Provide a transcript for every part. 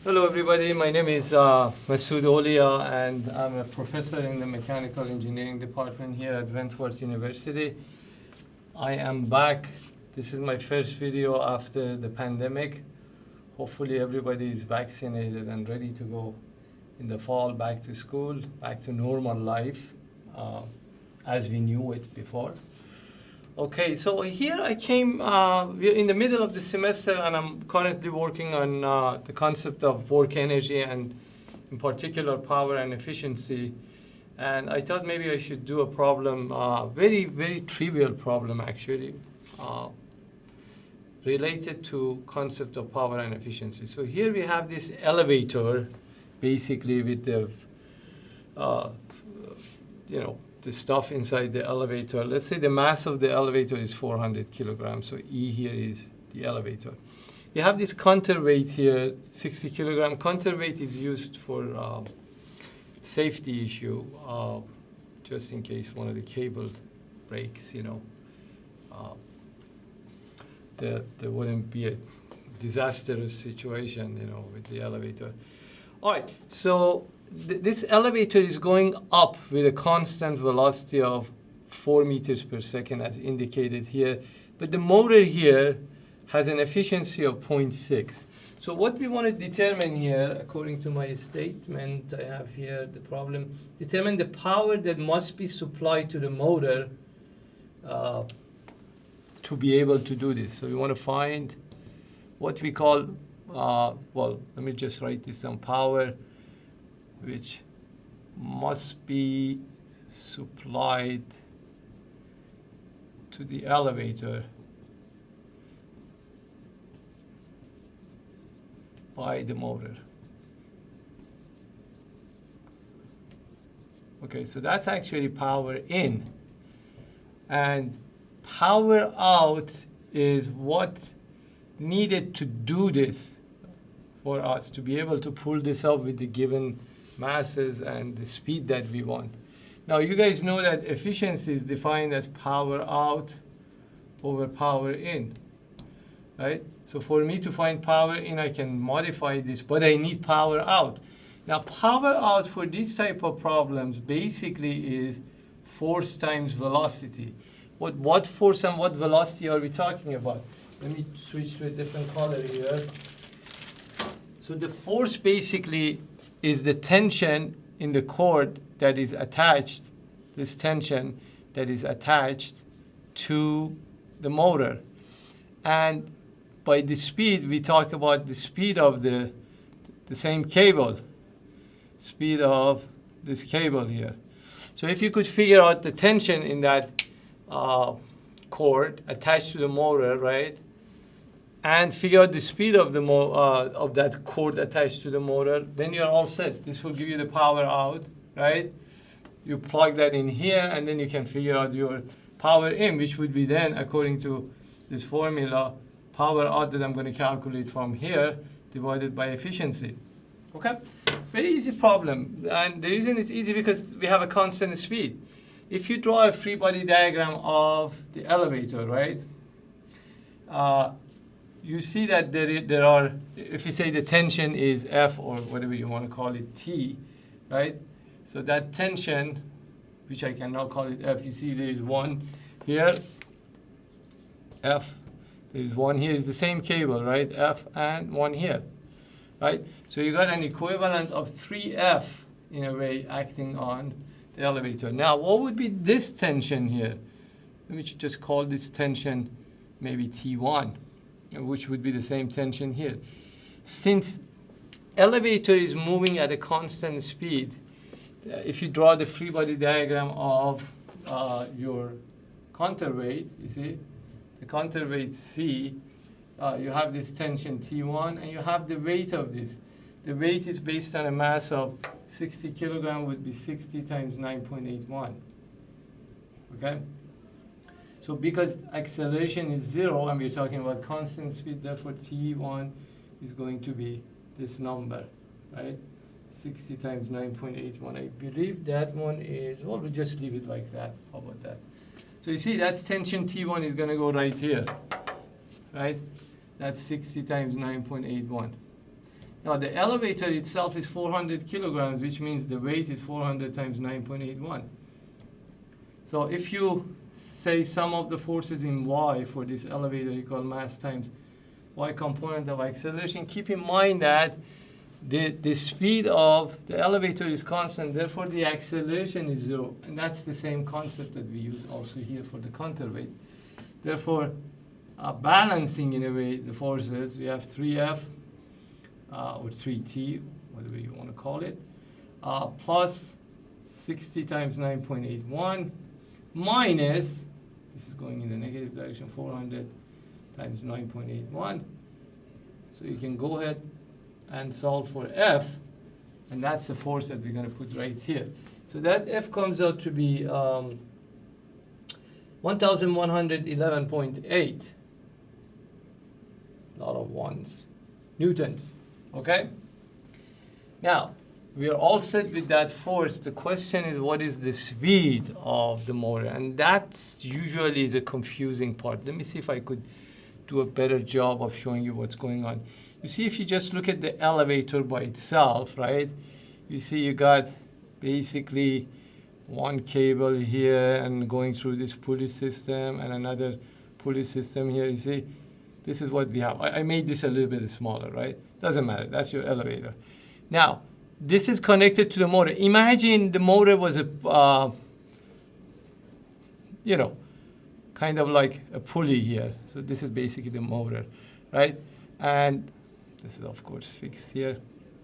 Hello everybody, my name is Masood Olia and I'm a professor in the Mechanical Engineering Department here at Wentworth University. I am back. This is my first video after the pandemic. Hopefully everybody is vaccinated and ready to go in the fall back to school, back to normal life as we knew it before. Okay, so here I came, we're in the middle of the semester and I'm currently working on the concept of work energy and in particular power and efficiency. And I thought maybe I should do a problem, very, very trivial problem actually, related to concept of power and efficiency. So here we have this elevator, basically with the, the stuff inside the elevator. Let's say the mass of the elevator is 400 kilograms, so E here is the elevator. You have this counterweight here, 60 kilogram. Counterweight is used for safety issue, just in case one of the cables breaks, there wouldn't be a disastrous situation, with the elevator. All right, so this elevator is going up with a constant velocity of 4 meters per second as indicated here. But the motor here has an efficiency of 0.6. So what we want to determine here, according to my statement, I have here the problem, determine the power that must be supplied to the motor to be able to do this. So we want to find what we call, well, let me just write this down, power which must be supplied to the elevator by the motor. Okay, so that's actually power in. And power out is what needed to do this for us to be able to pull this up with the given masses and the speed that we want. Now you guys know that efficiency is defined as power out over power in, right? So for me to find power in, I can modify this, but I need power out. Now power out for these type of problems basically is force times velocity. What force and what velocity are we talking about? Let me switch to a different color here. So the force basically is the tension in the cord that is attached, this tension that is attached to the motor. And by the speed, we talk about the speed of the same cable, speed of this cable here. So if you could figure out the tension in that cord attached to the motor, right? And figure out the speed of the of that cord attached to the motor, then you're all set. This will give you the power out, right? You plug that in here, and then you can figure out your power in, which would be then, according to this formula, power out that I'm going to calculate from here divided by efficiency. Okay? Very easy problem. And the reason it's easy because we have a constant speed. If you draw a free body diagram of the elevator, right? You see that there are, if you say the tension is F or whatever you want to call it, T, right? So that tension, which I can now call it F, you see there is one here, F, there is one here, it's the same cable, right? F and one here, right? So you got an equivalent of 3F in a way acting on the elevator. Now, what would be this tension here? Let me just call this tension maybe T1. Which would be the same tension here. Since elevator is moving at a constant speed, if you draw the free body diagram of your counterweight, you see, the counterweight C, you have this tension T1, and you have the weight of this. The weight is based on a mass of 60 kilogram, would be 60 times 9.81. Okay? So because acceleration is 0 and we're talking about constant speed, therefore T1 is going to be this number, right? 60 times 9.81. I believe that one is, well, we'll just leave it like that. How about that? So you see, that's tension T1 is going to go right here, right? That's 60 times 9.81. Now the elevator itself is 400 kilograms, which means the weight is 400 times 9.81. So if you say sum of the forces in y for this elevator equal mass times y component of acceleration, keep in mind that the speed of the elevator is constant, therefore the acceleration is 0. And that's the same concept that we use also here for the counterweight. Therefore, balancing in a way the forces, we have 3F or 3T, whatever you want to call it, plus 60 times 9.81 minus, this is going in the negative direction, 400 times 9.81. So you can go ahead and solve for F, and that's the force that we're going to put right here. So that F comes out to be 1111.8, a lot of ones, newtons, okay? Now, we are all set with that force. The question is, what is the speed of the motor? And that's usually is a confusing part. Let me see if I could do a better job of showing you what's going on. You see, if you just look at the elevator by itself, right? You see you got basically one cable here and going through this pulley system and another pulley system here. You see, this is what we have. I made this a little bit smaller, right? Doesn't matter. That's your elevator. Now, this is connected to the motor. Imagine the motor was a, you know, kind of like a pulley here. So this is basically the motor, right? And this is, of course, fixed here.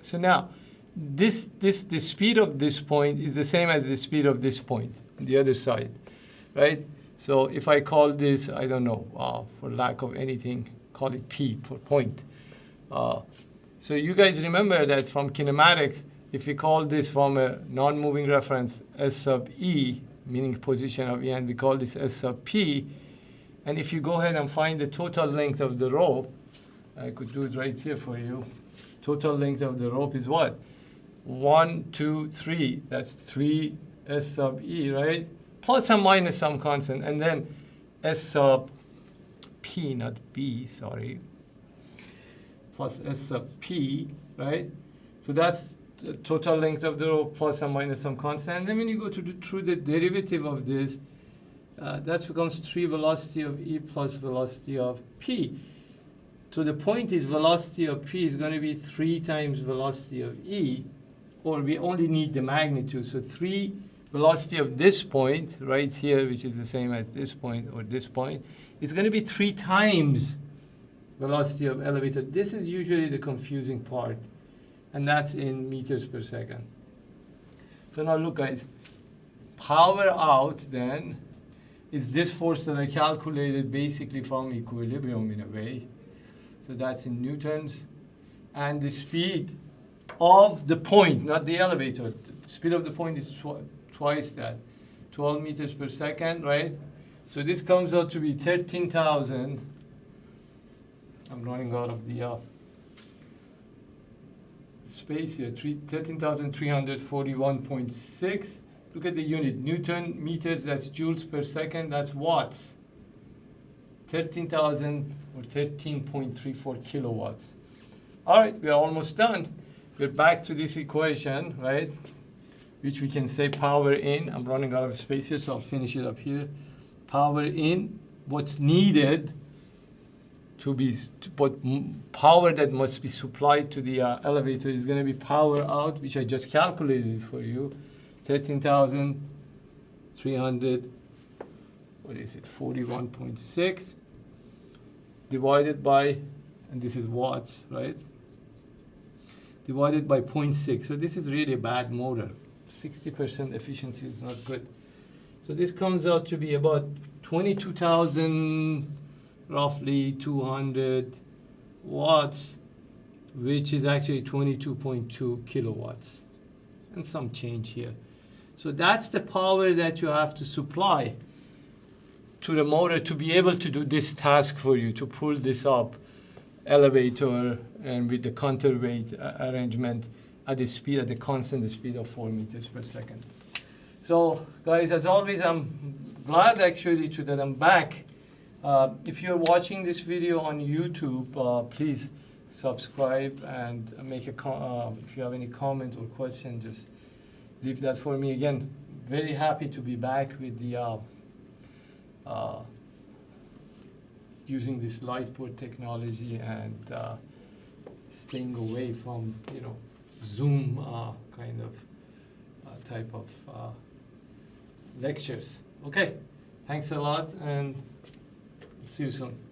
So now, the speed of this point is the same as the speed of this point on the other side, right? So if I call this, I don't know, for lack of anything, call it P for point. So you guys remember that from kinematics, if we call this from a non-moving reference S sub E, meaning position of E, and we call this S sub P, and if you go ahead and find the total length of the rope, I could do it right here for you. Total length of the rope is what? 1, 2, 3. That's 3 S sub E, right? Plus or minus some constant. And then S sub P, not B, sorry. Plus S sub P, right? So that's the total length of the rope plus or minus some constant. And then when you go through the derivative of this, that becomes 3 velocity of E plus velocity of P. So the point is velocity of P is going to be 3 times velocity of E, or we only need the magnitude. So 3 velocity of this point right here, which is the same as this point or this point, is going to be 3 times velocity of elevator. This is usually the confusing part, and that's in meters per second. So now look, guys, power out then is this force that I calculated basically from equilibrium in a way. So that's in newtons. And the speed of the point, not the elevator. The speed of the point is twice that, 12 meters per second, right? So this comes out to be 13,000. I'm running out of the space here. 13,341.6. Look at the unit. Newton meters, that's joules per second, that's watts. 13,000 or 13.34 kilowatts. All right, we are almost done. We're back to this equation, right? Which we can say power in. I'm running out of space here, so I'll finish it up here. Power in, what's needed to be, but power that must be supplied to the elevator is going to be power out, which I just calculated for you. 13,300, what is it, 41.6 divided by, and this is watts, right? Divided by 0.6. So this is really a bad motor. 60% efficiency is not good. So this comes out to be about 22,000, roughly 200 watts, which is actually 22.2 kilowatts and some change here. So that's the power that you have to supply to the motor to be able to do this task for you, to pull this up elevator and with the counterweight arrangement at the speed, at the constant speed of 4 meters per second. So guys, as always, I'm glad actually that I'm back. If you're watching this video on YouTube, please subscribe, and make a if you have any comment or question, just leave that for me. Again, very happy to be back with the using this lightboard technology and staying away from Zoom kind of type of lectures. Okay, thanks a lot, and see you soon.